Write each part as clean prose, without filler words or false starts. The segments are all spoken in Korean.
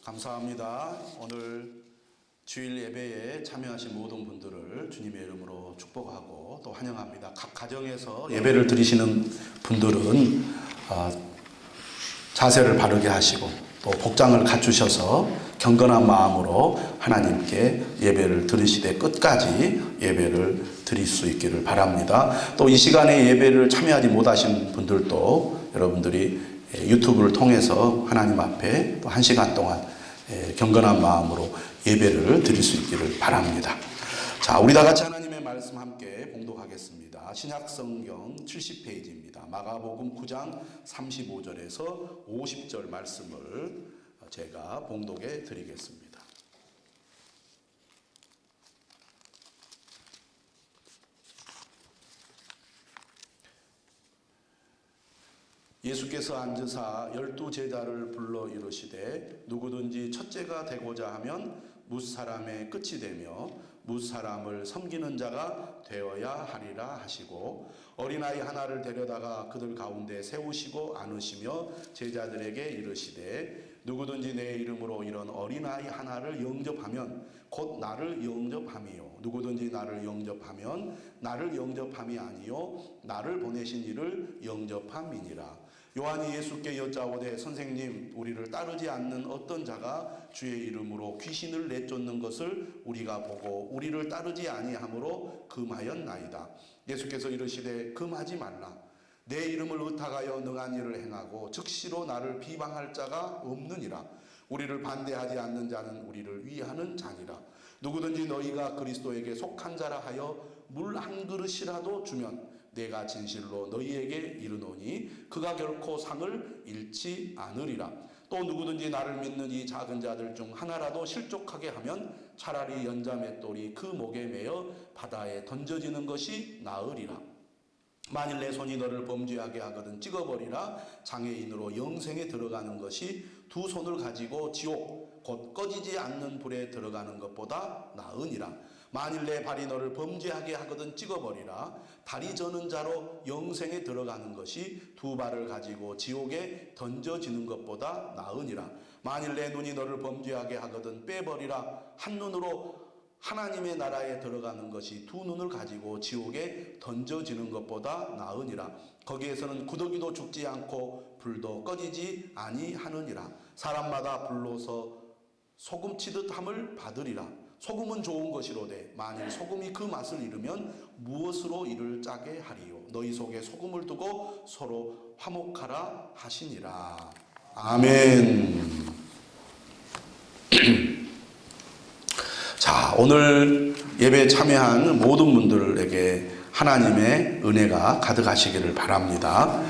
감사합니다. 오늘 주일 예배에 참여하신 모든 분들을 주님의 이름으로 축복하고 또 환영합니다. 각 가정에서 예배를 드리시는 분들은 자세를 바르게 하시고 또 복장을 갖추셔서 경건한 마음으로 하나님께 예배를 드리시되 끝까지 예배를 드릴 수 있기를 바랍니다. 또 이 시간에 예배를 참여하지 못하신 분들도 여러분들이 유튜브를 통해서 하나님 앞에 또 1시간 동안 경건한 마음으로 예배를 드릴 수 있기를 바랍니다. 자, 우리 다 같이 하나님의 말씀 함께 봉독하겠습니다. 신약성경 70페이지입니다. 마가복음 9장 35절에서 50절 말씀을 제가 봉독해 드리겠습니다. 예수께서 앉으사 12제자를 불러 이르시되 누구든지 첫째가 되고자 하면 무사람의 끝이 되며 무사람을 섬기는 자가 되어야 하리라 하시고 어린아이 하나를 데려다가 그들 가운데 세우시고 안으시며 제자들에게 이르시되 누구든지 내 이름으로 이런 어린아이 하나를 영접하면 곧 나를 영접함이요 누구든지 나를 영접하면 나를 영접함이 아니요 나를 보내신 이를 영접함이니라. 요한이 예수께 여짜오되 선생님 우리를 따르지 않는 어떤 자가 주의 이름으로 귀신을 내쫓는 것을 우리가 보고 우리를 따르지 아니하므로 금하였나이다. 예수께서 이르시되 금하지 말라. 내 이름을 의탁하여 능한 일을 행하고 즉시로 나를 비방할 자가 없느니라. 우리를 반대하지 않는 자는 우리를 위하는 자니라. 누구든지 너희가 그리스도에게 속한 자라 하여 물 한 그릇이라도 주면 내가 진실로 너희에게 이르노니 그가 결코 상을 잃지 않으리라. 또 누구든지 나를 믿는 이 작은 자들 중 하나라도 실족하게 하면 차라리 연자맷돌이 그 목에 매어 바다에 던져지는 것이 나으리라. 만일 내 손이 너를 범죄하게 하거든 찍어버리라. 장애인으로 영생에 들어가는 것이 두 손을 가지고 지옥 곧 꺼지지 않는 불에 들어가는 것보다 나으니라. 만일 내 발이 너를 범죄하게 하거든 찍어버리라. 다리 저는 자로 영생에 들어가는 것이 두 발을 가지고 지옥에 던져지는 것보다 나으니라. 만일 내 눈이 너를 범죄하게 하거든 빼버리라. 한 눈으로 하나님의 나라에 들어가는 것이 두 눈을 가지고 지옥에 던져지는 것보다 나으니라. 거기에서는 구더기도 죽지 않고 불도 꺼지지 아니하느니라. 사람마다 불로서 소금치듯 함을 받으리라. 소금은 좋은 것이로되 만일 소금이 그 맛을 잃으면 무엇으로 이를 짜게 하리요. 너희 속에 소금을 두고 서로 화목하라 하시니라. 아멘. 자, 오늘 예배에 참여한 모든 분들에게 하나님의 은혜가 가득하시기를 바랍니다.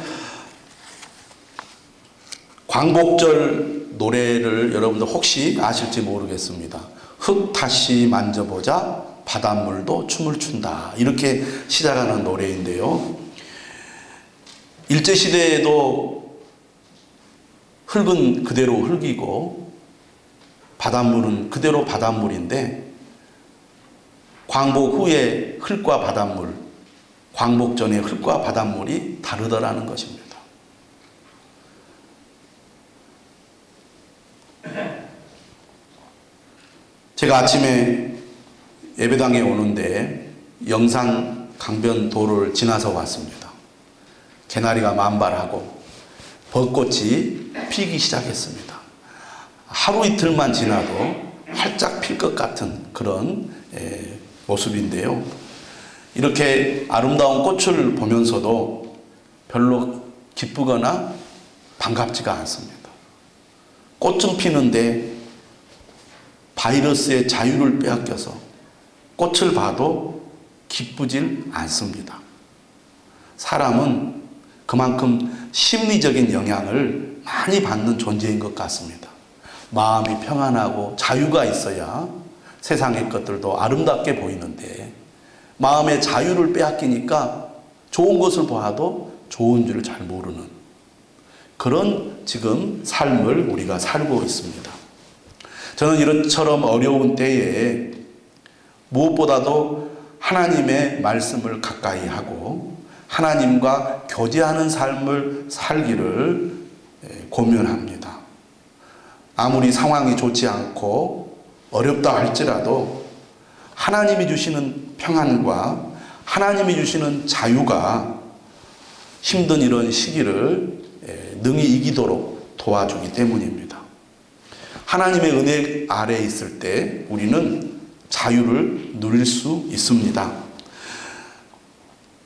광복절 노래를 여러분들 혹시 아실지 모르겠습니다. 흙 다시 만져보자 바닷물도 춤을 춘다 이렇게 시작하는 노래인데요. 일제시대에도 흙은 그대로 흙이고 바닷물은 그대로 바닷물인데 광복 후에 흙과 바닷물, 광복 전에 흙과 바닷물이 다르더라는 것입니다. 제가 아침에 예배당에 오는데 영산 강변도를 지나서 왔습니다. 개나리가 만발하고 벚꽃이 피기 시작했습니다. 하루 이틀만 지나도 활짝 필 것 같은 그런 모습인데요. 이렇게 아름다운 꽃을 보면서도 별로 기쁘거나 반갑지가 않습니다. 꽃은 피는데 바이러스의 자유를 빼앗겨서 꽃을 봐도 기쁘질 않습니다. 사람은 그만큼 심리적인 영향을 많이 받는 존재인 것 같습니다. 마음이 평안하고 자유가 있어야 세상의 것들도 아름답게 보이는데 마음의 자유를 빼앗기니까 좋은 것을 보아도 좋은 줄 잘 모르는 그런 지금 삶을 우리가 살고 있습니다. 저는 이런처럼 어려운 때에 무엇보다도 하나님의 말씀을 가까이 하고 하나님과 교제하는 삶을 살기를 고면합니다. 아무리 상황이 좋지 않고 어렵다 할지라도 하나님이 주시는 평안과 하나님이 주시는 자유가 힘든 이런 시기를 능히 이기도록 도와주기 때문입니다. 하나님의 은혜 아래에 있을 때 우리는 자유를 누릴 수 있습니다.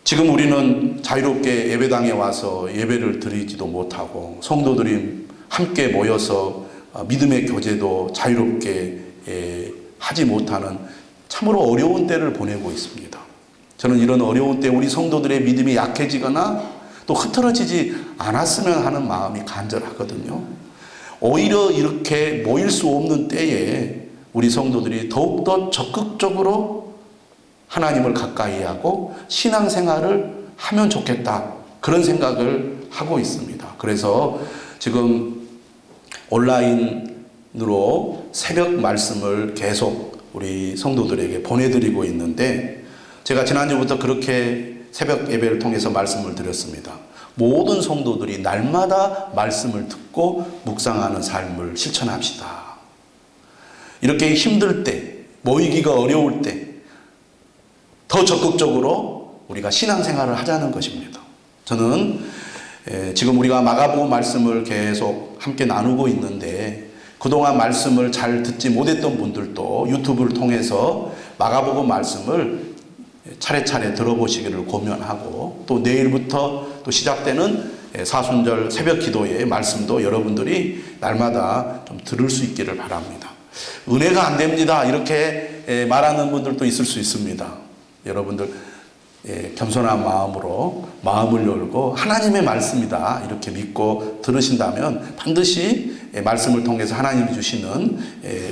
지금 우리는 자유롭게 예배당에 와서 예배를 드리지도 못하고 성도들이 함께 모여서 믿음의 교제도 자유롭게 하지 못하는 참으로 어려운 때를 보내고 있습니다. 저는 이런 어려운 때 우리 성도들의 믿음이 약해지거나 또 흐트러지지 않았으면 하는 마음이 간절하거든요. 오히려 이렇게 모일 수 없는 때에 우리 성도들이 더욱더 적극적으로 하나님을 가까이 하고 신앙생활을 하면 좋겠다, 그런 생각을 하고 있습니다. 그래서 지금 온라인으로 새벽 말씀을 계속 우리 성도들에게 보내드리고 있는데, 제가 지난주부터 그렇게 새벽 예배를 통해서 말씀을 드렸습니다. 모든 성도들이 날마다 말씀을 듣고 묵상하는 삶을 실천합시다. 이렇게 힘들 때, 모이기가 어려울 때 더 적극적으로 우리가 신앙생활을 하자는 것입니다. 저는 지금 우리가 마가복음 말씀을 계속 함께 나누고 있는데, 그동안 말씀을 잘 듣지 못했던 분들도 유튜브를 통해서 마가복음 말씀을 차례차례 들어보시기를 권면하고, 또 내일부터 또 시작되는 사순절 새벽 기도의 말씀도 여러분들이 날마다 좀 들을 수 있기를 바랍니다. 은혜가 안 됩니다, 이렇게 말하는 분들도 있을 수 있습니다. 여러분들 겸손한 마음으로 마음을 열고 하나님의 말씀이다 이렇게 믿고 들으신다면 반드시 말씀을 통해서 하나님이 주시는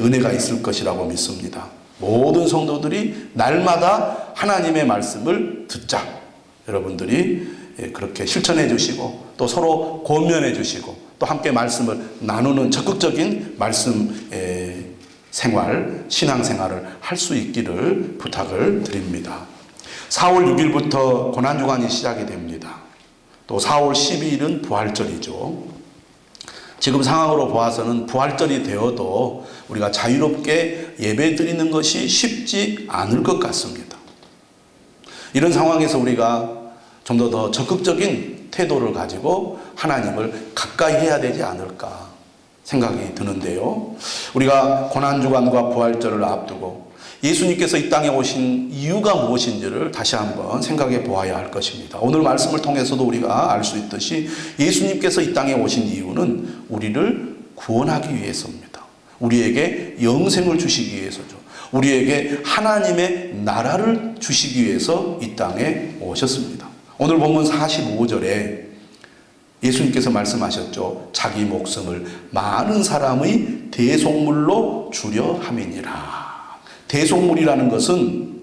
은혜가 있을 것이라고 믿습니다. 모든 성도들이 날마다 하나님의 말씀을 듣자. 여러분들이 그렇게 실천해 주시고 또 서로 권면해 주시고 또 함께 말씀을 나누는 적극적인 말씀 생활, 신앙생활을 할 수 있기를 부탁을 드립니다. 4월 6일부터 고난주간이 시작이 됩니다. 또 4월 12일은 부활절이죠. 지금 상황으로 보아서는 부활절이 되어도 우리가 자유롭게 예배 드리는 것이 쉽지 않을 것 같습니다. 이런 상황에서 우리가 좀 더 적극적인 태도를 가지고 하나님을 가까이 해야 되지 않을까 생각이 드는데요. 우리가 고난주간과 부활절을 앞두고 예수님께서 이 땅에 오신 이유가 무엇인지를 다시 한번 생각해 보아야 할 것입니다. 오늘 말씀을 통해서도 우리가 알 수 있듯이 예수님께서 이 땅에 오신 이유는 우리를 구원하기 위해서입니다. 우리에게 영생을 주시기 위해서죠. 우리에게 하나님의 나라를 주시기 위해서 이 땅에 오셨습니다. 오늘 본문 45절에 예수님께서 말씀하셨죠. 자기 목숨을 많은 사람의 대속물로 주려 함이니라. 대속물이라는 것은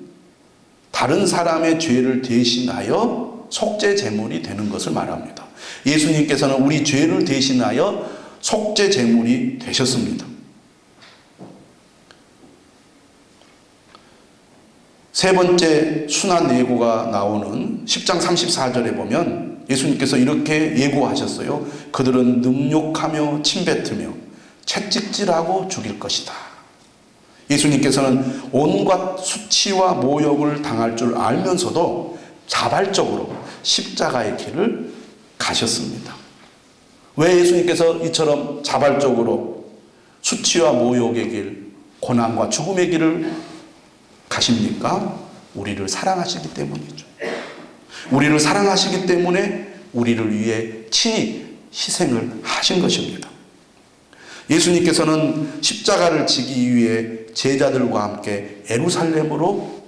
다른 사람의 죄를 대신하여 속죄 제물이 되는 것을 말합니다. 예수님께서는 우리 죄를 대신하여 속죄 제물이 되셨습니다. 세 번째 순환 예고가 나오는 10장 34절에 보면 예수님께서 이렇게 예고하셨어요. 그들은 능욕하며 침뱉으며 채찍질하고 죽일 것이다. 예수님께서는 온갖 수치와 모욕을 당할 줄 알면서도 자발적으로 십자가의 길을 가셨습니다. 왜 예수님께서 이처럼 자발적으로 수치와 모욕의 길, 고난과 죽음의 길을 가십니까? 우리를 사랑하시기 때문이죠. 우리를 사랑하시기 때문에 우리를 위해 친히 희생을 하신 것입니다. 예수님께서는 십자가를 지기 위해 제자들과 함께 예루살렘으로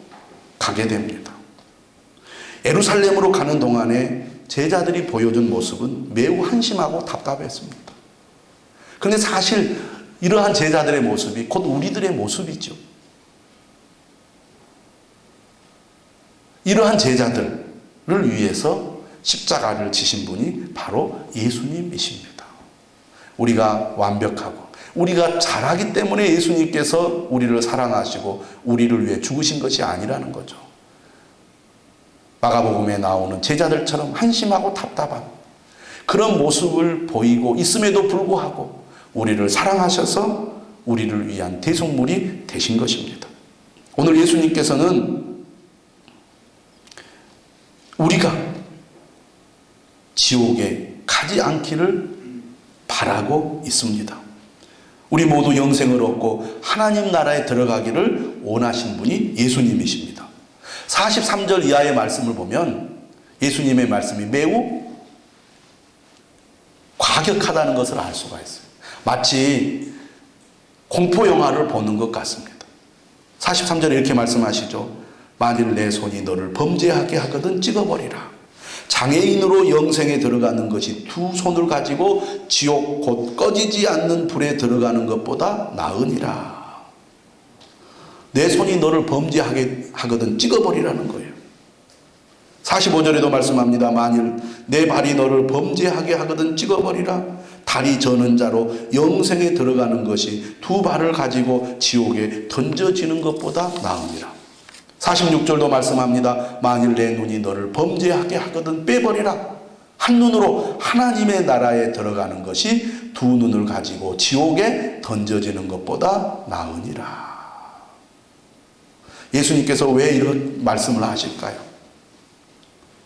가게 됩니다. 예루살렘으로 가는 동안에 제자들이 보여준 모습은 매우 한심하고 답답했습니다. 그런데 사실 이러한 제자들의 모습이 곧 우리들의 모습이죠. 이러한 제자들을 위해서 십자가를 지신 분이 바로 예수님이십니다. 우리가 완벽하고 우리가 잘하기 때문에 예수님께서 우리를 사랑하시고 우리를 위해 죽으신 것이 아니라는 거죠. 마가복음에 나오는 제자들처럼 한심하고 답답한 그런 모습을 보이고 있음에도 불구하고 우리를 사랑하셔서 우리를 위한 대속물이 되신 것입니다. 오늘 예수님께서는 우리가 지옥에 가지 않기를 바라고 있습니다. 우리 모두 영생을 얻고 하나님 나라에 들어가기를 원하신 분이 예수님이십니다. 43절 이하의 말씀을 보면 예수님의 말씀이 매우 과격하다는 것을 알 수가 있어요. 마치 공포영화를 보는 것 같습니다. 43절에 이렇게 말씀하시죠. 만일 내 손이 너를 범죄하게 하거든 찍어버리라. 장애인으로 영생에 들어가는 것이 두 손을 가지고 지옥 곧 꺼지지 않는 불에 들어가는 것보다 나으니라. 내 손이 너를 범죄하게 하거든 찍어버리라는 거예요. 45절에도 말씀합니다. 만일 내 발이 너를 범죄하게 하거든 찍어버리라. 다리 저는 자로 영생에 들어가는 것이 두 발을 가지고 지옥에 던져지는 것보다 나으니라. 46절도 말씀합니다. 만일 내 눈이 너를 범죄하게 하거든 빼버리라. 한 눈으로 하나님의 나라에 들어가는 것이 두 눈을 가지고 지옥에 던져지는 것보다 나으니라. 예수님께서 왜 이런 말씀을 하실까요?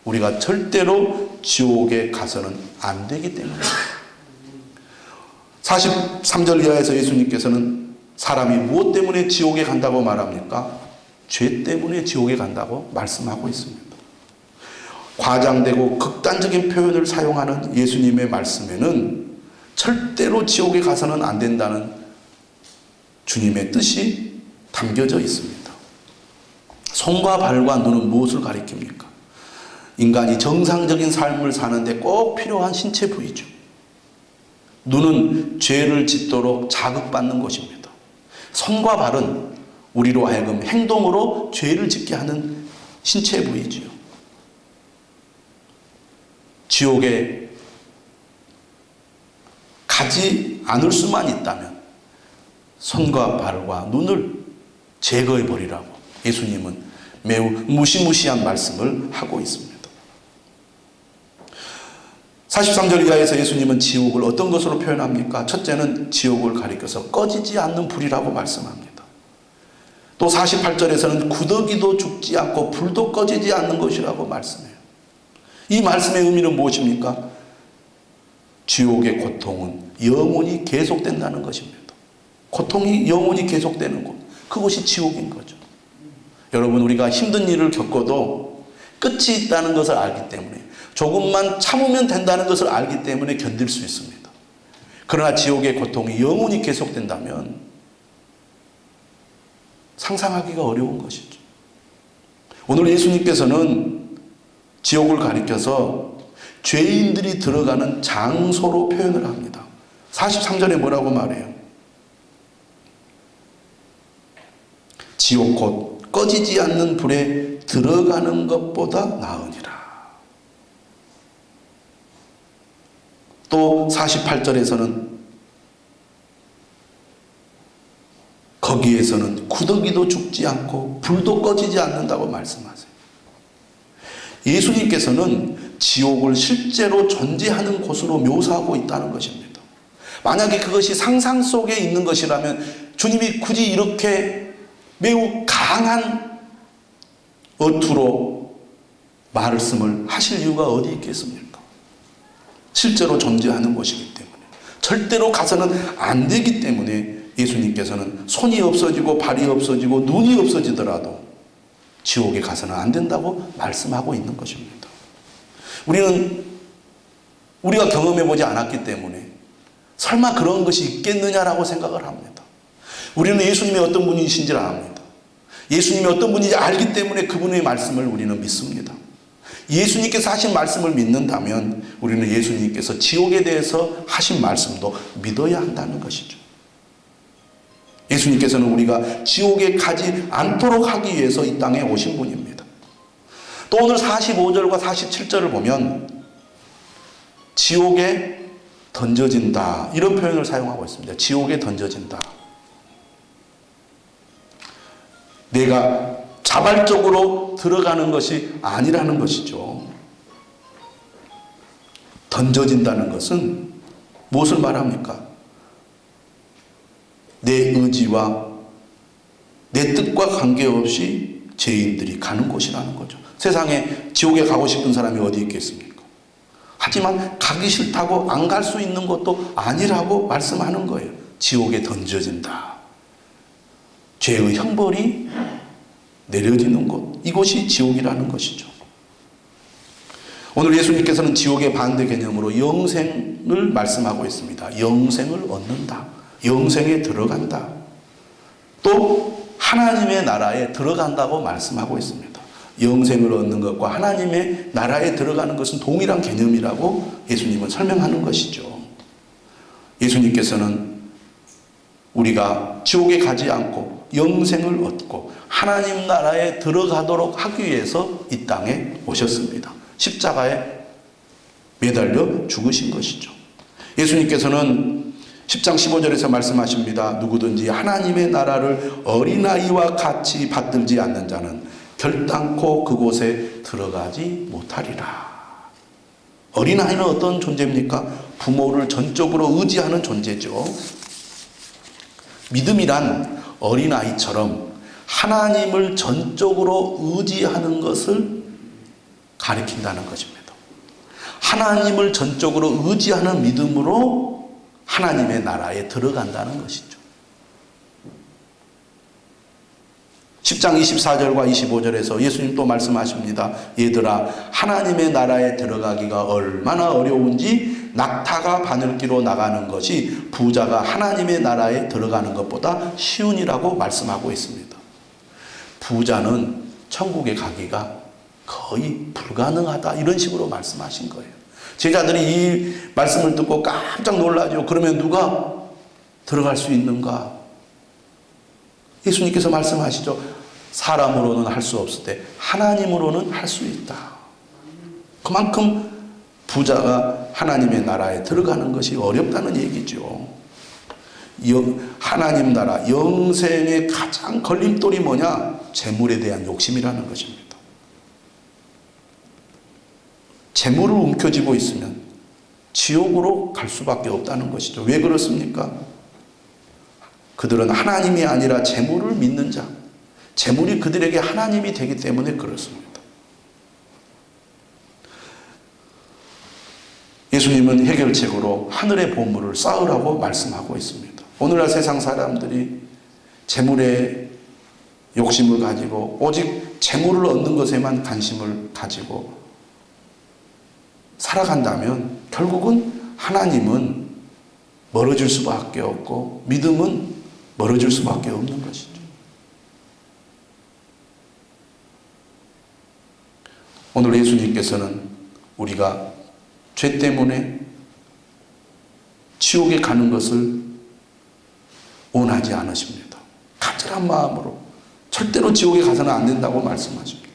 우리가 절대로 지옥에 가서는 안 되기 때문입니다. 43절 이하에서 예수님께서는 사람이 무엇 때문에 지옥에 간다고 말합니까? 죄 때문에 지옥에 간다고 말씀하고 있습니다. 과장되고 극단적인 표현을 사용하는 예수님의 말씀에는 절대로 지옥에 가서는 안 된다는 주님의 뜻이 담겨져 있습니다. 손과 발과 눈은 무엇을 가리킵니까? 인간이 정상적인 삶을 사는데 꼭 필요한 신체 부위죠. 눈은 죄를 짓도록 자극받는 것입니다. 손과 발은 우리로 하여금 행동으로 죄를 짓게 하는 신체 부위지요. 지옥에 가지 않을 수만 있다면 손과 발과 눈을 제거해 버리라고 예수님은 매우 무시무시한 말씀을 하고 있습니다. 43절 이하에서 예수님은 지옥을 어떤 것으로 표현합니까? 첫째는 지옥을 가리켜서 꺼지지 않는 불이라고 말씀합니다. 또 48절에서는 구더기도 죽지 않고 불도 꺼지지 않는 것이라고 말씀해요. 이 말씀의 의미는 무엇입니까? 지옥의 고통은 영원히 계속된다는 것입니다. 고통이 영원히 계속되는 곳, 그것이 지옥인 거죠. 여러분, 우리가 힘든 일을 겪어도 끝이 있다는 것을 알기 때문에, 조금만 참으면 된다는 것을 알기 때문에 견딜 수 있습니다. 그러나 지옥의 고통이 영원히 계속된다면 상상하기가 어려운 것이죠. 오늘 예수님께서는 지옥을 가리켜서 죄인들이 들어가는 장소로 표현을 합니다. 43절에 뭐라고 말해요? 지옥 곧 꺼지지 않는 불에 들어가는 것보다 나으니라. 또 48절에서는 거기에서는 구더기도 죽지 않고 불도 꺼지지 않는다고 말씀하세요. 예수님께서는 지옥을 실제로 존재하는 곳으로 묘사하고 있다는 것입니다. 만약에 그것이 상상 속에 있는 것이라면 주님이 굳이 이렇게 매우 강한 어투로 말씀을 하실 이유가 어디 있겠습니까? 실제로 존재하는 곳이기 때문에, 절대로 가서는 안 되기 때문에 예수님께서는 손이 없어지고 발이 없어지고 눈이 없어지더라도 지옥에 가서는 안 된다고 말씀하고 있는 것입니다. 우리가 경험해보지 않았기 때문에 설마 그런 것이 있겠느냐라고 생각을 합니다. 우리는 예수님이 어떤 분이신지를 압니다. 예수님이 어떤 분인지 알기 때문에 그분의 말씀을 우리는 믿습니다. 예수님께서 하신 말씀을 믿는다면 우리는 예수님께서 지옥에 대해서 하신 말씀도 믿어야 한다는 것이죠. 예수님께서는 우리가 지옥에 가지 않도록 하기 위해서 이 땅에 오신 분입니다. 또 오늘 45절과 47절을 보면 지옥에 던져진다, 이런 표현을 사용하고 있습니다. 지옥에 던져진다. 내가 자발적으로 들어가는 것이 아니라는 것이죠. 던져진다는 것은 무엇을 말합니까? 내 의지와 내 뜻과 관계없이 죄인들이 가는 곳이라는 거죠. 세상에 지옥에 가고 싶은 사람이 어디 있겠습니까? 하지만 가기 싫다고 안 갈 수 있는 것도 아니라고 말씀하는 거예요. 지옥에 던져진다. 죄의 형벌이 내려지는 곳, 이곳이 지옥이라는 것이죠. 오늘 예수님께서는 지옥의 반대 개념으로 영생을 말씀하고 있습니다. 영생을 얻는다. 영생에 들어간다. 또 하나님의 나라에 들어간다고 말씀하고 있습니다. 영생을 얻는 것과 하나님의 나라에 들어가는 것은 동일한 개념이라고 예수님은 설명하는 것이죠. 예수님께서는 우리가 지옥에 가지 않고 영생을 얻고 하나님 나라에 들어가도록 하기 위해서 이 땅에 오셨습니다. 십자가에 매달려 죽으신 것이죠. 예수님께서는 10장 15절에서 말씀하십니다. 누구든지 하나님의 나라를 어린아이와 같이 받들지 않는 자는 결단코 그곳에 들어가지 못하리라. 어린아이는 어떤 존재입니까? 부모를 전적으로 의지하는 존재죠. 믿음이란 어린아이처럼 하나님을 전적으로 의지하는 것을 가리킨다는 것입니다. 하나님을 전적으로 의지하는 믿음으로 하나님의 나라에 들어간다는 것이죠. 10장 24절과 25절에서 예수님 또 말씀하십니다. 얘들아, 하나님의 나라에 들어가기가 얼마나 어려운지 낙타가 바늘기로 나가는 것이 부자가 하나님의 나라에 들어가는 것보다 쉬우니라고 말씀하고 있습니다. 부자는 천국에 가기가 거의 불가능하다, 이런 식으로 말씀하신 거예요. 제자들이 이 말씀을 듣고 깜짝 놀라죠. 그러면 누가 들어갈 수 있는가? 예수님께서 말씀하시죠. 사람으로는 할 수 없을 때 하나님으로는 할 수 있다. 그만큼 부자가 하나님의 나라에 들어가는 것이 어렵다는 얘기죠. 하나님 나라, 영생의 가장 걸림돌이 뭐냐? 재물에 대한 욕심이라는 것입니다. 재물을 움켜쥐고 있으면 지옥으로 갈 수밖에 없다는 것이죠. 왜 그렇습니까? 그들은 하나님이 아니라 재물을 믿는 자, 재물이 그들에게 하나님이 되기 때문에 그렇습니다. 예수님은 해결책으로 하늘의 보물을 쌓으라고 말씀하고 있습니다. 오늘날 세상 사람들이 재물에 욕심을 가지고 오직 재물을 얻는 것에만 관심을 가지고 살아간다면 결국은 하나님은 멀어질 수밖에 없고 믿음은 멀어질 수밖에 없는 것이죠. 오늘 예수님께서는 우리가 죄 때문에 지옥에 가는 것을 원하지 않으십니다. 간절한 마음으로 절대로 지옥에 가서는 안 된다고 말씀하십니다.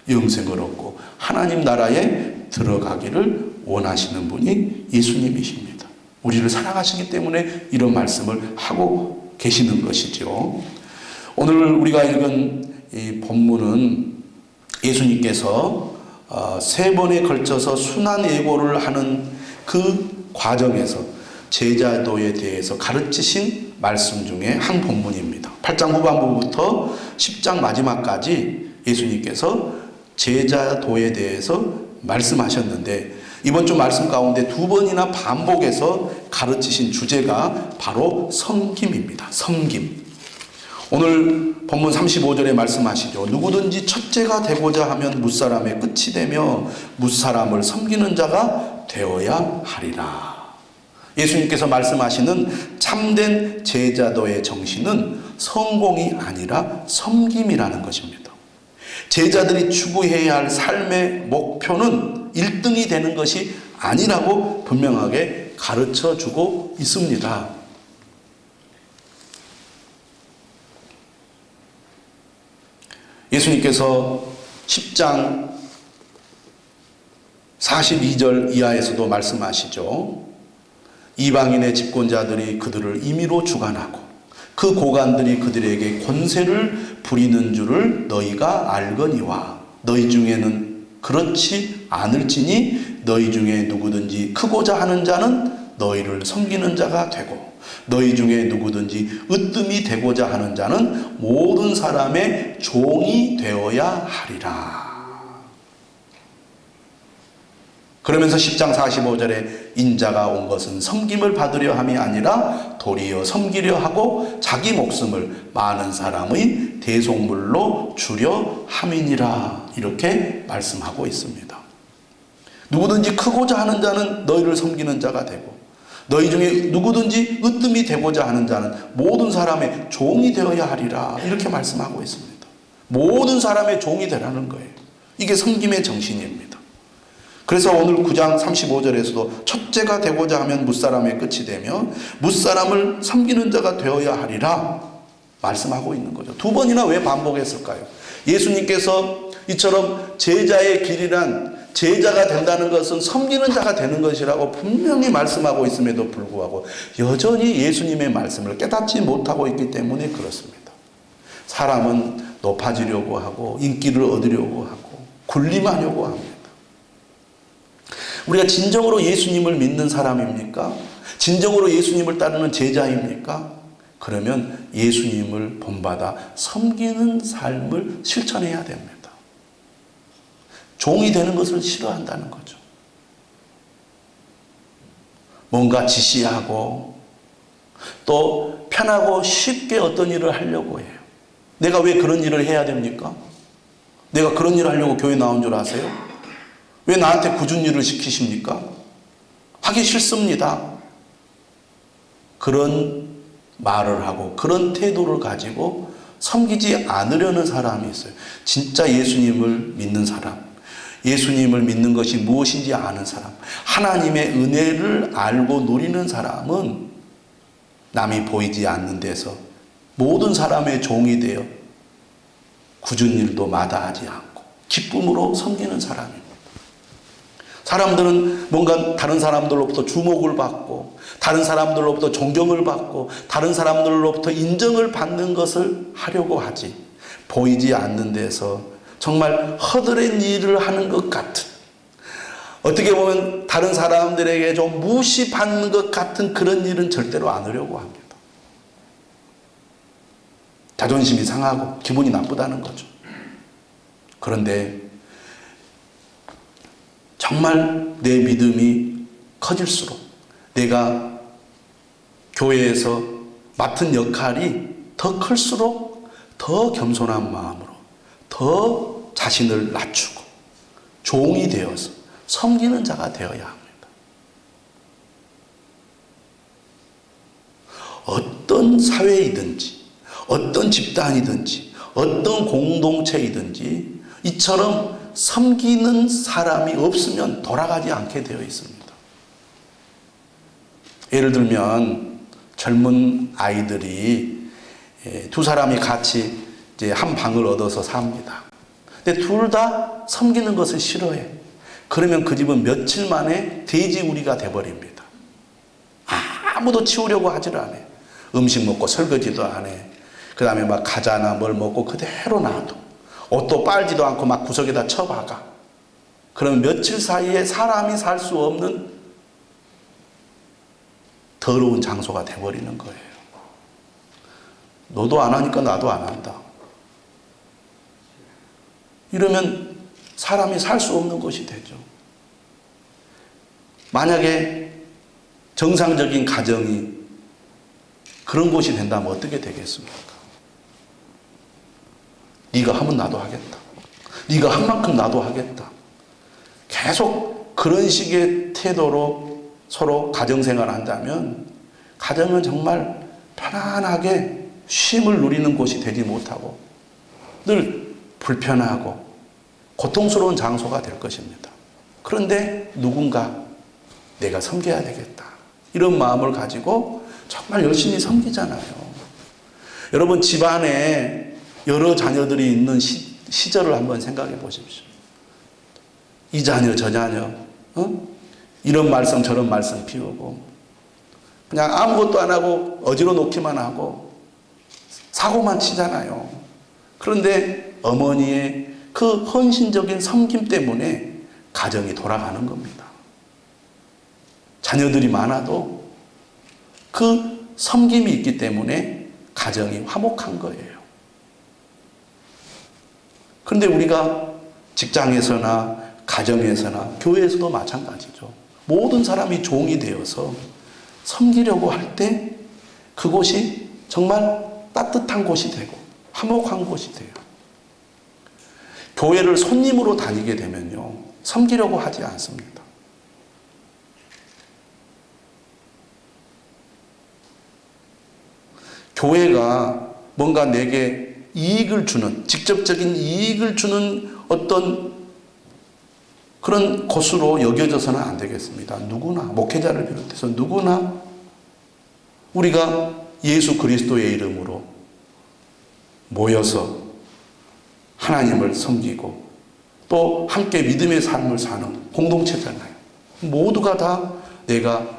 영생을 얻고 하나님 나라에 들어가기를 원하시는 분이 예수님이십니다. 우리를 사랑하시기 때문에 이런 말씀을 하고 계시는 것이죠. 오늘 우리가 읽은 이 본문은 예수님께서 3번에 걸쳐서 순환예고를 하는 그 과정에서 제자도에 대해서 가르치신 말씀 중에 한 본문입니다. 8장 후반부부터 10장 마지막까지 예수님께서 제자도에 대해서 말씀하셨는데 이번 주 말씀 가운데 2번이나 반복해서 가르치신 주제가 바로 섬김입니다. 섬김. 오늘 본문 35절에 말씀하시죠. 누구든지 첫째가 되고자 하면 무사람의 끝이 되며 무사람을 섬기는 자가 되어야 하리라. 예수님께서 말씀하시는 참된 제자도의 정신은 성공이 아니라 섬김이라는 것입니다. 제자들이 추구해야 할 삶의 목표는 1등이 되는 것이 아니라고 분명하게 가르쳐 주고 있습니다. 예수님께서 10장 42절 이하에서도 말씀하시죠. 이방인의 집권자들이 그들을 임의로 주관하고 그 고관들이 그들에게 권세를 부리는 줄을 너희가 알거니와 너희 중에는 그렇지 않을지니 너희 중에 누구든지 크고자 하는 자는 너희를 섬기는 자가 되고 너희 중에 누구든지 으뜸이 되고자 하는 자는 모든 사람의 종이 되어야 하리라. 그러면서 10장 45절에 인자가 온 것은 섬김을 받으려 함이 아니라 도리어 섬기려 하고 자기 목숨을 많은 사람의 대속물로 주려 함이니라. 이렇게 말씀하고 있습니다. 누구든지 크고자 하는 자는 너희를 섬기는 자가 되고 너희 중에 누구든지 으뜸이 되고자 하는 자는 모든 사람의 종이 되어야 하리라. 이렇게 말씀하고 있습니다. 모든 사람의 종이 되라는 거예요. 이게 섬김의 정신입니다. 그래서 오늘 9장 35절에서도 첫째가 되고자 하면 뭇사람의 끝이 되며 뭇사람을 섬기는 자가 되어야 하리라 말씀하고 있는 거죠. 두 번이나 왜 반복했을까요? 예수님께서 이처럼 제자의 길이란 제자가 된다는 것은 섬기는 자가 되는 것이라고 분명히 말씀하고 있음에도 불구하고 여전히 예수님의 말씀을 깨닫지 못하고 있기 때문에 그렇습니다. 사람은 높아지려고 하고 인기를 얻으려고 하고 군림하려고 합니다. 우리가 진정으로 예수님을 믿는 사람입니까? 진정으로 예수님을 따르는 제자입니까? 그러면 예수님을 본받아 섬기는 삶을 실천해야 됩니다. 종이 되는 것을 싫어한다는 거죠. 뭔가 지시하고 또 편하고 쉽게 어떤 일을 하려고 해요. 내가 왜 그런 일을 해야 됩니까? 내가 그런 일을 하려고 교회 나온 줄 아세요? 왜 나한테 굳은 일을 시키십니까? 하기 싫습니다. 그런 말을 하고 그런 태도를 가지고 섬기지 않으려는 사람이 있어요. 진짜 예수님을 믿는 사람, 예수님을 믿는 것이 무엇인지 아는 사람, 하나님의 은혜를 알고 누리는 사람은 남이 보이지 않는 데서 모든 사람의 종이 되어 굳은 일도 마다하지 않고 기쁨으로 섬기는 사람입니다. 사람들은 뭔가 다른 사람들로부터 주목을 받고 다른 사람들로부터 존경을 받고 다른 사람들로부터 인정을 받는 것을 하려고 하지 보이지 않는 데서 정말 허드렛 일을 하는 것 같은 어떻게 보면 다른 사람들에게 좀 무시받는 것 같은 그런 일은 절대로 안 하려고 합니다. 자존심이 상하고 기분이 나쁘다는 거죠. 그런데 정말 내 믿음이 커질수록 내가 교회에서 맡은 역할이 더 클수록 더 겸손한 마음으로 더 자신을 낮추고 종이 되어서 섬기는 자가 되어야 합니다. 어떤 사회이든지 어떤 집단이든지 어떤 공동체이든지 이처럼 섬기는 사람이 없으면 돌아가지 않게 되어 있습니다. 예를 들면 젊은 아이들이 두 사람이 같이 이제 한 방을 얻어서 삽니다. 근데 둘 다 섬기는 것을 싫어해. 그러면 그 집은 며칠 만에 돼지우리가 돼버립니다. 아무도 치우려고 하지를 않아요. 음식 먹고 설거지도 안 해. 그 다음에 막 과자나 뭘 먹고 그대로 놔둬. 옷도 빨지도 않고 막 구석에다 쳐박아. 그러면 며칠 사이에 사람이 살 수 없는 더러운 장소가 돼버리는 거예요. 너도 안 하니까 나도 안 한다. 이러면 사람이 살 수 없는 것이 되죠. 만약에 정상적인 가정이 그런 곳이 된다면 어떻게 되겠습니까? 네가 하면 나도 하겠다. 네가 한 만큼 나도 하겠다. 계속 그런 식의 태도로 서로 가정생활을 한다면 가정은 정말 편안하게 쉼을 누리는 곳이 되지 못하고 늘 불편하고 고통스러운 장소가 될 것입니다. 그런데 누군가 내가 섬겨야 되겠다. 이런 마음을 가지고 정말 열심히 섬기잖아요. 여러분 집안에 여러 자녀들이 있는 시절을 한번 생각해 보십시오. 이 자녀 저 자녀 이런 말씀 저런 말씀 피우고 그냥 아무것도 안 하고 어지러 놓기만 하고 사고만 치잖아요. 그런데 어머니의 그 헌신적인 섬김 때문에 가정이 돌아가는 겁니다. 자녀들이 많아도 그 섬김이 있기 때문에 가정이 화목한 거예요. 그런데 우리가 직장에서나 가정에서나 교회에서도 마찬가지죠. 모든 사람이 종이 되어서 섬기려고 할 때 그곳이 정말 따뜻한 곳이 되고 화목한 곳이 돼요. 교회를 손님으로 다니게 되면요, 섬기려고 하지 않습니다. 교회가 뭔가 내게 이익을 주는, 직접적인 이익을 주는 어떤 그런 곳으로 여겨져서는 안 되겠습니다. 누구나, 목회자를 비롯해서 누구나 우리가 예수 그리스도의 이름으로 모여서 하나님을 섬기고 또 함께 믿음의 삶을 사는 공동체잖아요. 모두가 다 내가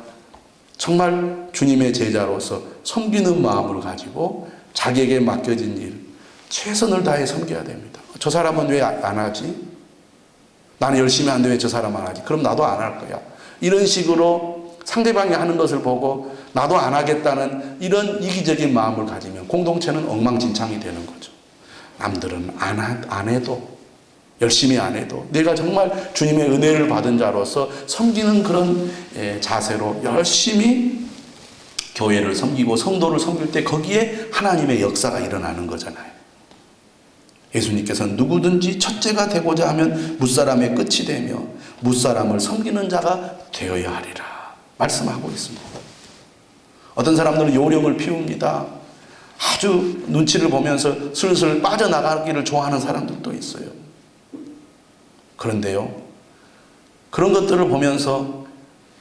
정말 주님의 제자로서 섬기는 마음을 가지고 자기에게 맡겨진 일, 최선을 다해 섬겨야 됩니다. 저 사람은 왜 안 하지? 나는 열심히 하는데 왜 저 사람 안 하지? 그럼 나도 안 할 거야. 이런 식으로 상대방이 하는 것을 보고 나도 안 하겠다는 이런 이기적인 마음을 가지면 공동체는 엉망진창이 되는 거죠. 남들은 안 해도, 열심히 안 해도 내가 정말 주님의 은혜를 받은 자로서 섬기는 그런 자세로 열심히 교회를 섬기고 성도를 섬길 때 거기에 하나님의 역사가 일어나는 거잖아요. 예수님께서는 누구든지 첫째가 되고자 하면 무사람의 끝이 되며 무사람을 섬기는 자가 되어야 하리라 말씀하고 있습니다. 어떤 사람들은 요령을 피웁니다. 아주 눈치를 보면서 슬슬 빠져나가기를 좋아하는 사람들도 있어요. 그런데요, 그런 것들을 보면서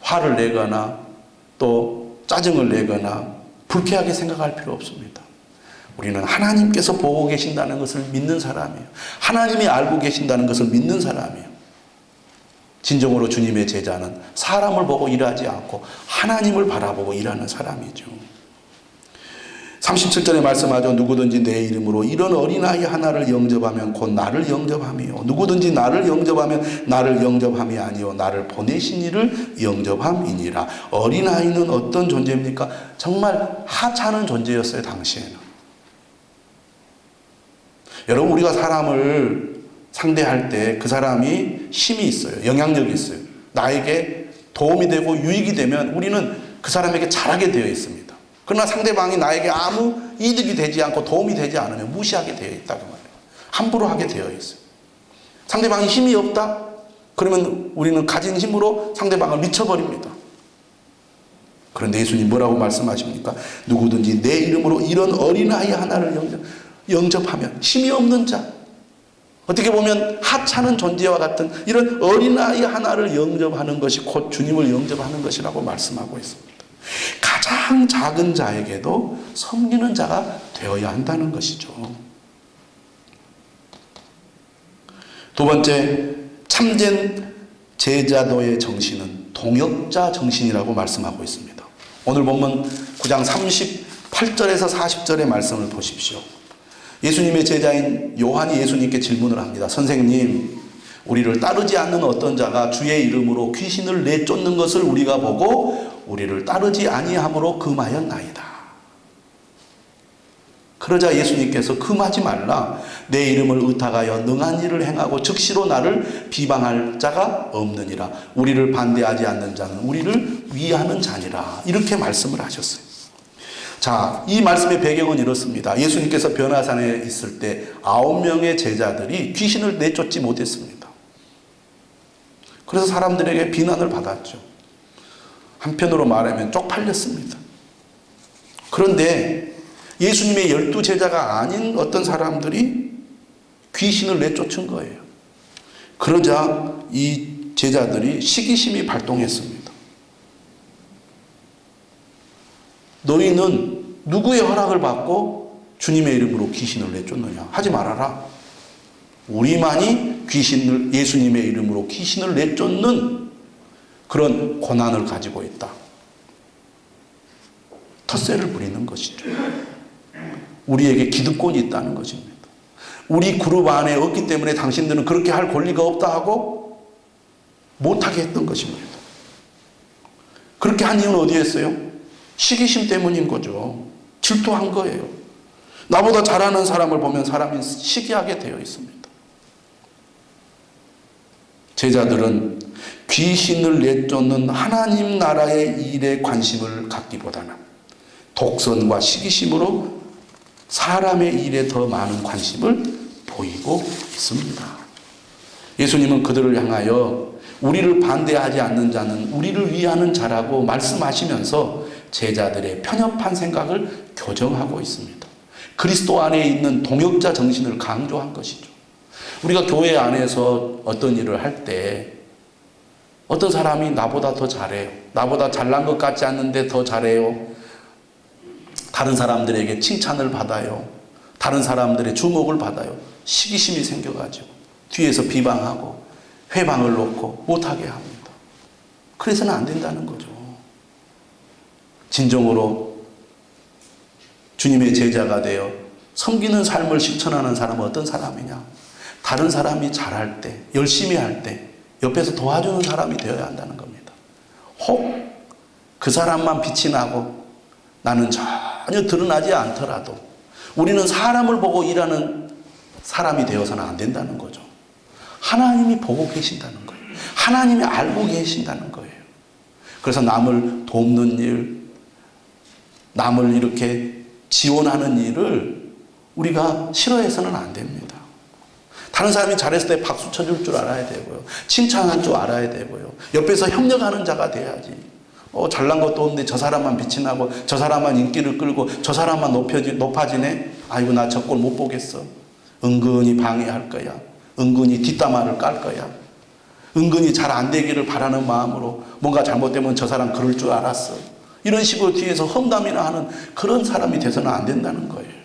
화를 내거나 또 짜증을 내거나 불쾌하게 생각할 필요 없습니다. 우리는 하나님께서 보고 계신다는 것을 믿는 사람이에요. 하나님이 알고 계신다는 것을 믿는 사람이에요. 진정으로 주님의 제자는 사람을 보고 일하지 않고 하나님을 바라보고 일하는 사람이죠. 37절에 말씀하죠. 누구든지 내 이름으로 이런 어린아이 하나를 영접하면 곧 나를 영접함이요. 누구든지 나를 영접하면 나를 영접함이 아니요 나를 보내신 이를 영접함이니라. 어린아이는 어떤 존재입니까? 정말 하찮은 존재였어요. 당시에는. 여러분, 우리가 사람을 상대할 때 그 사람이 힘이 있어요. 영향력이 있어요. 나에게 도움이 되고 유익이 되면 우리는 그 사람에게 잘하게 되어 있습니다. 그러나 상대방이 나에게 아무 이득이 되지 않고 도움이 되지 않으면 무시하게 되어 있다고 말해요. 함부로 하게 되어 있어요. 상대방이 힘이 없다? 그러면 우리는 가진 힘으로 상대방을 미쳐버립니다. 그런데 예수님 뭐라고 말씀하십니까? 누구든지 내 이름으로 이런 어린아이 하나를 영접하면, 힘이 없는 자, 어떻게 보면 하찮은 존재와 같은 이런 어린아이 하나를 영접하는 것이 곧 주님을 영접하는 것이라고 말씀하고 있습니다. 가장 작은 자에게도 섬기는 자가 되어야 한다는 것이죠. 두 번째, 참된 제자도의 정신은 동역자 정신이라고 말씀하고 있습니다. 오늘 본문 9장 38절에서 40절의 말씀을 보십시오. 예수님의 제자인 요한이 예수님께 질문을 합니다. 선생님, 우리를 따르지 않는 어떤 자가 주의 이름으로 귀신을 내쫓는 것을 우리가 보고 우리를 따르지 아니함으로 금하였나이다. 그러자 예수님께서 금하지 말라. 내 이름을 의탁하여 능한 일을 행하고 즉시로 나를 비방할 자가 없느니라. 우리를 반대하지 않는 자는 우리를 위하는 자니라. 이렇게 말씀을 하셨어요. 자, 이 말씀의 배경은 이렇습니다. 예수님께서 변화산에 있을 때 9명의 제자들이 귀신을 내쫓지 못했습니다. 그래서 사람들에게 비난을 받았죠. 한편으로 말하면 쪽팔렸습니다. 그런데 예수님의 12제자가 아닌 어떤 사람들이 귀신을 내쫓은 거예요. 그러자 이 제자들이 시기심이 발동했습니다. 너희는 누구의 허락을 받고 주님의 이름으로 귀신을 내쫓느냐? 하지 말아라. 우리만이 예수님의 이름으로 귀신을 내쫓는 그런 권한을 가지고 있다. 텃세를 부리는 것이죠. 우리에게 기득권이 있다는 것입니다. 우리 그룹 안에 없기 때문에 당신들은 그렇게 할 권리가 없다 하고 못하게 했던 것입니다. 그렇게 한 이유는 어디에 있어요? 시기심 때문인 거죠. 질투한 거예요. 나보다 잘하는 사람을 보면 사람이 시기하게 되어 있습니다. 제자들은 귀신을 내쫓는 하나님 나라의 일에 관심을 갖기보다는 독선과 시기심으로 사람의 일에 더 많은 관심을 보이고 있습니다. 예수님은 그들을 향하여 우리를 반대하지 않는 자는 우리를 위하는 자라고 말씀하시면서 제자들의 편협한 생각을 교정하고 있습니다. 그리스도 안에 있는 동역자 정신을 강조한 것이죠. 우리가 교회 안에서 어떤 일을 할 때 어떤 사람이 나보다 더 잘해요. 나보다 잘난 것 같지 않는데 더 잘해요. 다른 사람들에게 칭찬을 받아요. 다른 사람들의 주목을 받아요. 시기심이 생겨가지고 뒤에서 비방하고 회방을 놓고 못하게 합니다. 그래서는 안 된다는 거죠. 진정으로 주님의 제자가 되어 섬기는 삶을 실천하는 사람은 어떤 사람이냐? 다른 사람이 잘할 때, 열심히 할 때 옆에서 도와주는 사람이 되어야 한다는 겁니다. 혹 그 사람만 빛이 나고 나는 전혀 드러나지 않더라도 우리는 사람을 보고 일하는 사람이 되어서는 안 된다는 거죠. 하나님이 보고 계신다는 거예요. 하나님이 알고 계신다는 거예요. 그래서 남을 돕는 일, 남을 이렇게 지원하는 일을 우리가 싫어해서는 안 됩니다. 다른 사람이 잘했을 때 박수 쳐줄 줄 알아야 되고요. 칭찬할 줄 알아야 되고요. 옆에서 협력하는 자가 돼야지. 잘난 것도 없는데 저 사람만 빛이 나고 저 사람만 인기를 끌고 저 사람만 높아지네. 아이고 나 저 꼴 못 보겠어. 은근히 방해할 거야. 은근히 뒷담화를 깔 거야. 은근히 잘 안 되기를 바라는 마음으로 뭔가 잘못되면 저 사람 그럴 줄 알았어. 이런 식으로 뒤에서 험담이나 하는 그런 사람이 돼서는 안 된다는 거예요.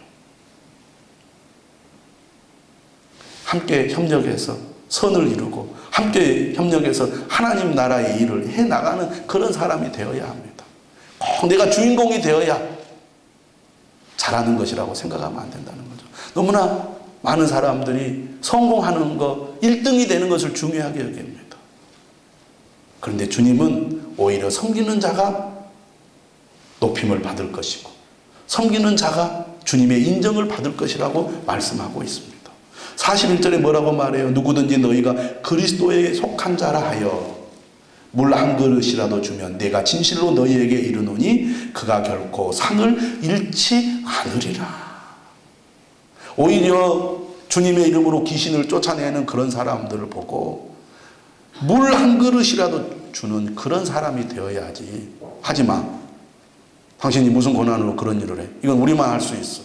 함께 협력해서 선을 이루고 함께 협력해서 하나님 나라의 일을 해나가는 그런 사람이 되어야 합니다. 꼭 내가 주인공이 되어야 잘하는 것이라고 생각하면 안 된다는 거죠. 너무나 많은 사람들이 성공하는 것, 1등이 되는 것을 중요하게 여깁니다. 그런데 주님은 오히려 섬기는 자가 높임을 받을 것이고 섬기는 자가 주님의 인정을 받을 것이라고 말씀하고 있습니다. 41절에 뭐라고 말해요? 누구든지 너희가 그리스도에 속한 자라 하여 물 한 그릇이라도 주면 내가 진실로 너희에게 이르노니 그가 결코 상을 잃지 않으리라. 오히려 주님의 이름으로 귀신을 쫓아내는 그런 사람들을 보고 물 한 그릇이라도 주는 그런 사람이 되어야지. 하지마. 당신이 무슨 권한으로 그런 일을 해? 이건 우리만 할 수 있어.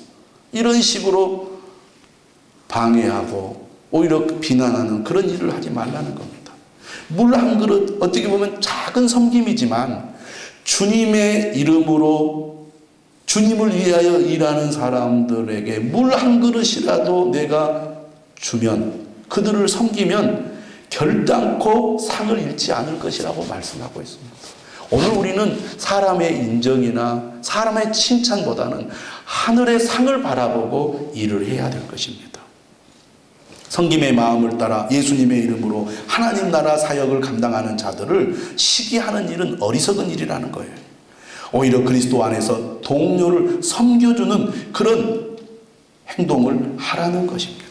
이런 식으로 방해하고 오히려 비난하는 그런 일을 하지 말라는 겁니다. 물 한 그릇, 어떻게 보면 작은 섬김이지만 주님의 이름으로 주님을 위하여 일하는 사람들에게 물 한 그릇이라도 내가 주면, 그들을 섬기면 결단코 상을 잃지 않을 것이라고 말씀하고 있습니다. 오늘 우리는 사람의 인정이나 사람의 칭찬보다는 하늘의 상을 바라보고 일을 해야 될 것입니다. 섬김의 마음을 따라 예수님의 이름으로 하나님 나라 사역을 감당하는 자들을 시기하는 일은 어리석은 일이라는 거예요. 오히려 그리스도 안에서 동료를 섬겨주는 그런 행동을 하라는 것입니다.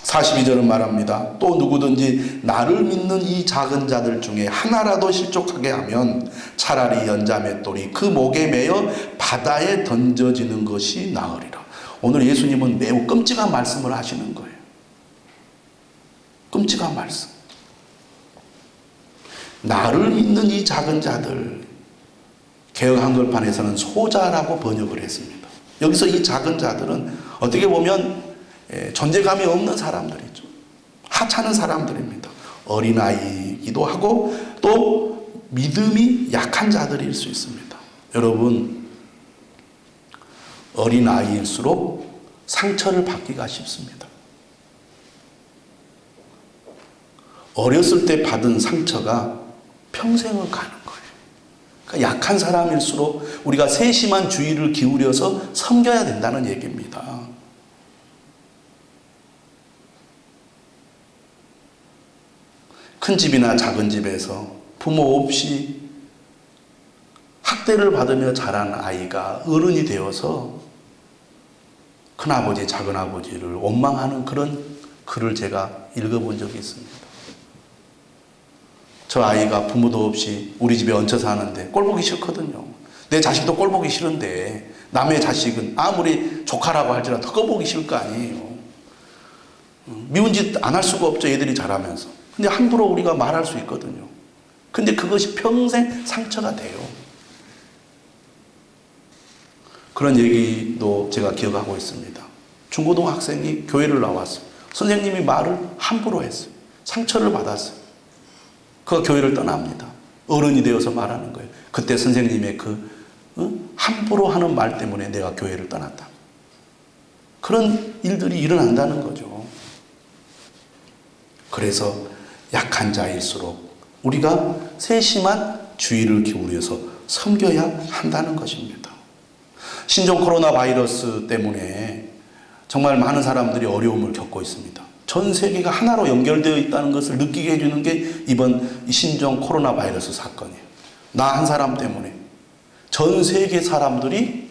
42절은 말합니다. 또 누구든지 나를 믿는 이 작은 자들 중에 하나라도 실족하게 하면 차라리 연자맷돌이 그 목에 매여 바다에 던져지는 것이 나으리라. 오늘 예수님은 매우 끔찍한 말씀을 하시는 거예요. 끔찍한 말씀. 나를 믿는 이 작은 자들, 개역 한글판에서는 소자라고 번역을 했습니다. 여기서 이 작은 자들은 어떻게 보면 존재감이 없는 사람들이죠. 하찮은 사람들입니다. 어린아이이기도 하고 또 믿음이 약한 자들일 수 있습니다. 여러분, 어린아이일수록 상처를 받기가 쉽습니다. 어렸을 때 받은 상처가 평생을 가는 거예요. 그러니까 약한 사람일수록 우리가 세심한 주의를 기울여서 섬겨야 된다는 얘기입니다. 큰 집이나 작은 집에서 부모 없이 학대를 받으며 자란 아이가 어른이 되어서 큰아버지, 작은아버지를 원망하는 그런 글을 제가 읽어본 적이 있습니다. 저 아이가 부모도 없이 우리 집에 얹혀 사는데 꼴 보기 싫거든요. 내 자식도 꼴 보기 싫은데 남의 자식은 아무리 조카라고 할지라도 더 보기 싫을 거 아니에요. 미운 짓 안 할 수가 없죠. 애들이 자라면서. 근데 함부로 우리가 말할 수 있거든요. 근데 그것이 평생 상처가 돼요. 그런 얘기도 제가 기억하고 있습니다. 중고등학생이 교회를 나왔어요. 선생님이 말을 함부로 했어요. 상처를 받았어요. 그 교회를 떠납니다. 어른이 되어서 말하는 거예요. 그때 선생님의 함부로 하는 말 때문에 내가 교회를 떠났다. 그런 일들이 일어난다는 거죠. 그래서 약한 자일수록 우리가 세심한 주의를 기울여서 섬겨야 한다는 것입니다. 신종 코로나 바이러스 때문에 정말 많은 사람들이 어려움을 겪고 있습니다. 전 세계가 하나로 연결되어 있다는 것을 느끼게 해주는 게 이번 신종 코로나 바이러스 사건이에요. 나 한 사람 때문에 전 세계 사람들이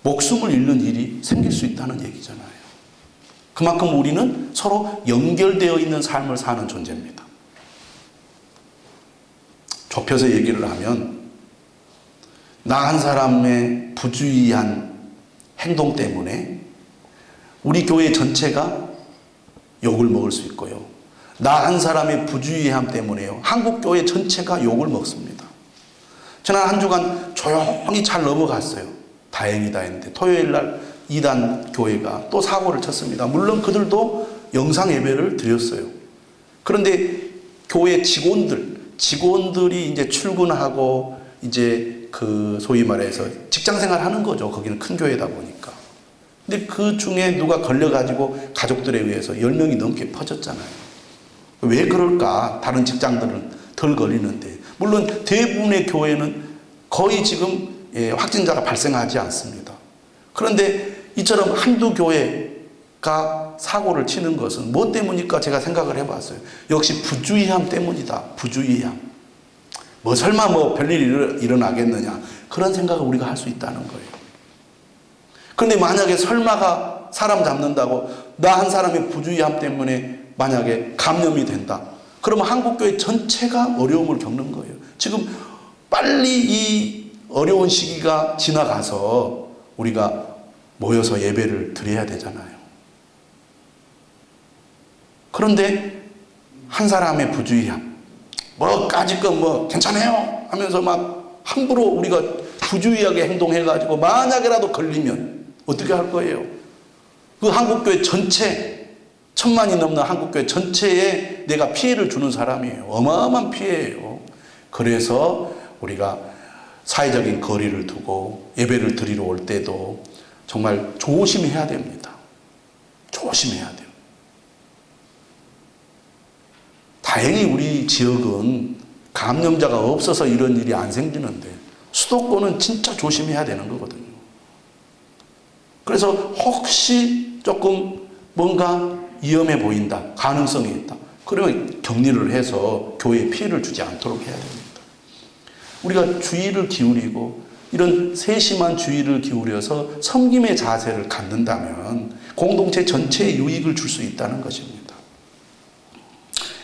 목숨을 잃는 일이 생길 수 있다는 얘기잖아요. 그만큼 우리는 서로 연결되어 있는 삶을 사는 존재입니다. 좁혀서 얘기를 하면 나 한 사람의 부주의한 행동 때문에 우리 교회 전체가 욕을 먹을 수 있고요. 나 한 사람의 부주의함 때문에요. 한국 교회 전체가 욕을 먹습니다. 지난 한 주간 조용히 잘 넘어갔어요. 다행이다 했는데 토요일 날 이단 교회가 또 사고를 쳤습니다. 물론 그들도 영상 예배를 드렸어요. 그런데 교회 직원들이 이제 출근하고 이제 소위 말해서 직장 생활 하는 거죠. 거기는 큰 교회다 보니까. 근데 그 중에 누가 걸려가지고 가족들에 의해서 10명이 넘게 퍼졌잖아요. 왜 그럴까? 다른 직장들은 덜 걸리는데. 물론 대부분의 교회는 거의 지금 확진자가 발생하지 않습니다. 그런데 이처럼 한두 교회가 사고를 치는 것은 뭐 때문일까 제가 생각을 해봤어요. 역시 부주의함 때문이다. 부주의함. 설마 별일이 일어나겠느냐. 그런 생각을 우리가 할 수 있다는 거예요. 그런데 만약에 설마가 사람 잡는다고 나 한 사람의 부주의함 때문에 만약에 감염이 된다. 그러면 한국교회 전체가 어려움을 겪는 거예요. 지금 빨리 이 어려운 시기가 지나가서 우리가 모여서 예배를 드려야 되잖아요. 그런데 한 사람의 부주의함, 까짓건 괜찮아요 하면서 막 함부로 우리가 부주의하게 행동해가지고 만약에라도 걸리면 어떻게 할 거예요? 그 한국교회 전체 1000만이 넘는 한국교회 전체에 내가 피해를 주는 사람이에요. 어마어마한 피해예요. 그래서 우리가 사회적인 거리를 두고 예배를 드리러 올 때도 정말 조심해야 됩니다. 조심해야 돼요. 다행히 우리 지역은 감염자가 없어서 이런 일이 안 생기는데 수도권은 진짜 조심해야 되는 거거든요. 그래서 혹시 조금 뭔가 위험해 보인다, 가능성이 있다. 그러면 격리를 해서 교회에 피해를 주지 않도록 해야 됩니다. 우리가 주의를 기울이고 이런 세심한 주의를 기울여서 섬김의 자세를 갖는다면 공동체 전체에 유익을 줄 수 있다는 것입니다.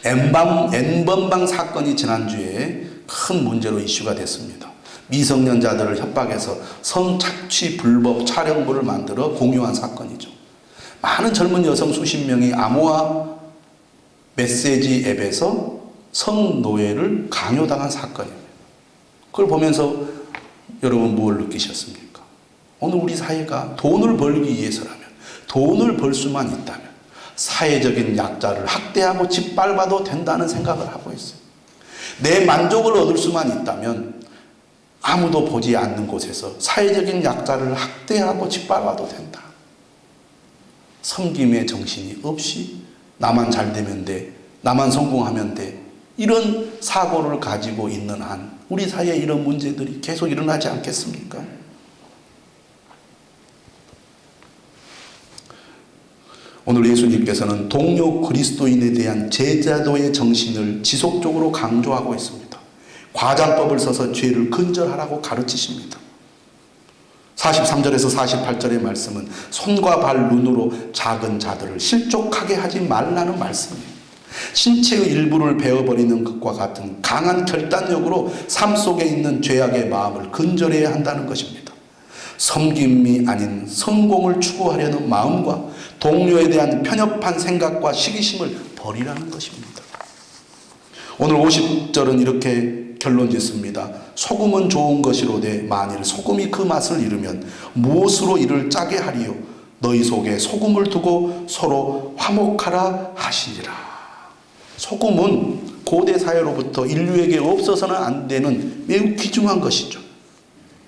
N번방 사건이 지난주에 큰 문제로 이슈가 됐습니다. 미성년자들을 협박해서 성착취 불법 촬영물을 만들어 공유한 사건이죠. 많은 젊은 여성 수십 명이 암호화 메시지 앱에서 성노예를 강요당한 사건입니다. 그걸 보면서 여러분 뭘 느끼셨습니까? 오늘 우리 사회가 돈을 벌기 위해서라면, 돈을 벌 수만 있다면 사회적인 약자를 학대하고 짓밟아도 된다는 생각을 하고 있어요. 내 만족을 얻을 수만 있다면 아무도 보지 않는 곳에서 사회적인 약자를 학대하고 짓밟아도 된다. 섬김의 정신이 없이 나만 잘 되면 돼, 나만 성공하면 돼, 이런 사고를 가지고 있는 한 우리 사회에 이런 문제들이 계속 일어나지 않겠습니까? 오늘 예수님께서는 동료 그리스도인에 대한 제자도의 정신을 지속적으로 강조하고 있습니다. 과장법을 써서 죄를 근절하라고 가르치십니다. 43절에서 48절의 말씀은 손과 발, 눈으로 작은 자들을 실족하게 하지 말라는 말씀이에요. 신체의 일부를 베어버리는 것과 같은 강한 결단력으로 삶 속에 있는 죄악의 마음을 근절해야 한다는 것입니다. 섬김이 아닌 성공을 추구하려는 마음과 동료에 대한 편협한 생각과 시기심을 버리라는 것입니다. 오늘 50절은 이렇게 결론 짓습니다. 소금은 좋은 것이로되 만일 소금이 그 맛을 잃으면 무엇으로 이를 짜게 하리요? 너희 속에 소금을 두고 서로 화목하라 하시니라. 소금은 고대 사회로부터 인류에게 없어서는 안 되는 매우 귀중한 것이죠.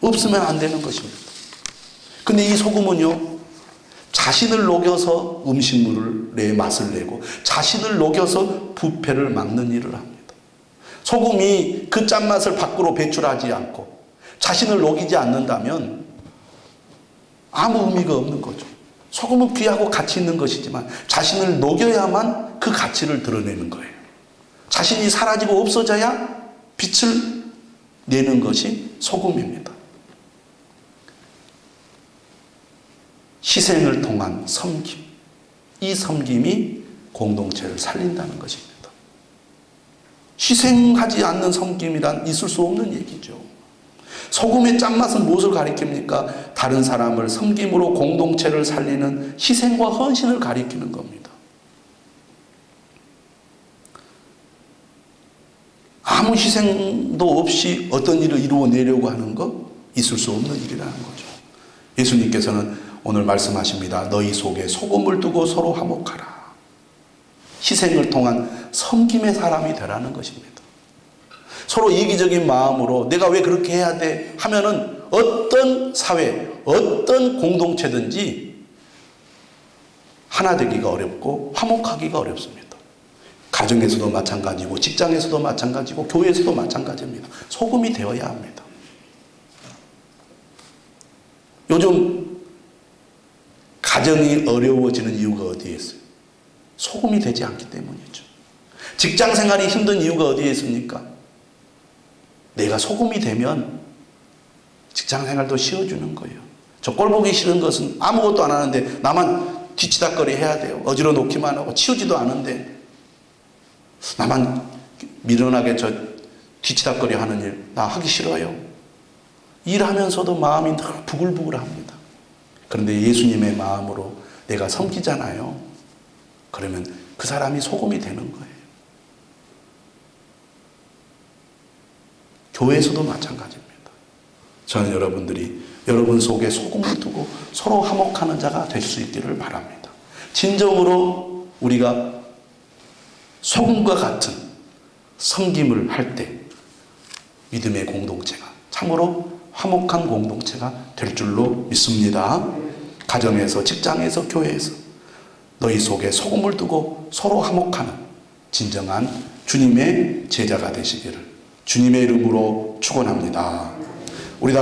없으면 안 되는 것입니다. 근데 이 소금은요, 자신을 녹여서 음식물의 맛을 내고 자신을 녹여서 부패를 막는 일을 합니다. 소금이 그 짠맛을 밖으로 배출하지 않고 자신을 녹이지 않는다면 아무 의미가 없는 거죠. 소금은 귀하고 가치 있는 것이지만 자신을 녹여야만 그 가치를 드러내는 거예요. 자신이 사라지고 없어져야 빛을 내는 것이 소금입니다. 희생을 통한 섬김, 이 섬김이 공동체를 살린다는 것입니다. 희생하지 않는 섬김이란 있을 수 없는 얘기죠. 소금의 짠맛은 무엇을 가리킵니까? 다른 사람을 섬김으로 공동체를 살리는 희생과 헌신을 가리키는 겁니다. 아무 희생도 없이 어떤 일을 이루어내려고 하는 것, 있을 수 없는 일이라는 거죠. 예수님께서는 오늘 말씀하십니다. 너희 속에 소금을 두고 서로 화목하라. 희생을 통한 섬김의 사람이 되라는 것입니다. 서로 이기적인 마음으로 내가 왜 그렇게 해야 돼 하면은 어떤 사회, 어떤 공동체든지 하나 되기가 어렵고 화목하기가 어렵습니다. 가정에서도 마찬가지고 직장에서도 마찬가지고 교회에서도 마찬가지입니다. 소금이 되어야 합니다. 요즘 가정이 어려워지는 이유가 어디에 있어요? 소금이 되지 않기 때문이죠. 직장 생활이 힘든 이유가 어디에 있습니까? 내가 소금이 되면 직장 생활도 쉬워주는 거예요. 저 꼴 보기 싫은 것은 아무것도 안 하는데 나만 뒤치다거리 해야 돼요. 어지러 놓기만 하고 치우지도 않은데 나만 미련하게 저 뒤치다거리 하는 일 나 하기 싫어요. 일하면서도 마음이 늘 부글부글합니다. 그런데 예수님의 마음으로 내가 섬기잖아요. 그러면 그 사람이 소금이 되는 거예요. 교회에서도 마찬가지입니다. 저는 여러분들이 여러분 속에 소금을 두고 서로 화목하는 자가 될 수 있기를 바랍니다. 진정으로 우리가 소금과 같은 섬김을 할 때 믿음의 공동체가 참으로 화목한 공동체가 될 줄로 믿습니다. 가정에서, 직장에서, 교회에서 너희 속에 소금을 두고 서로 화목하는 진정한 주님의 제자가 되시기를 주님의 이름으로 축원합니다. 우리 다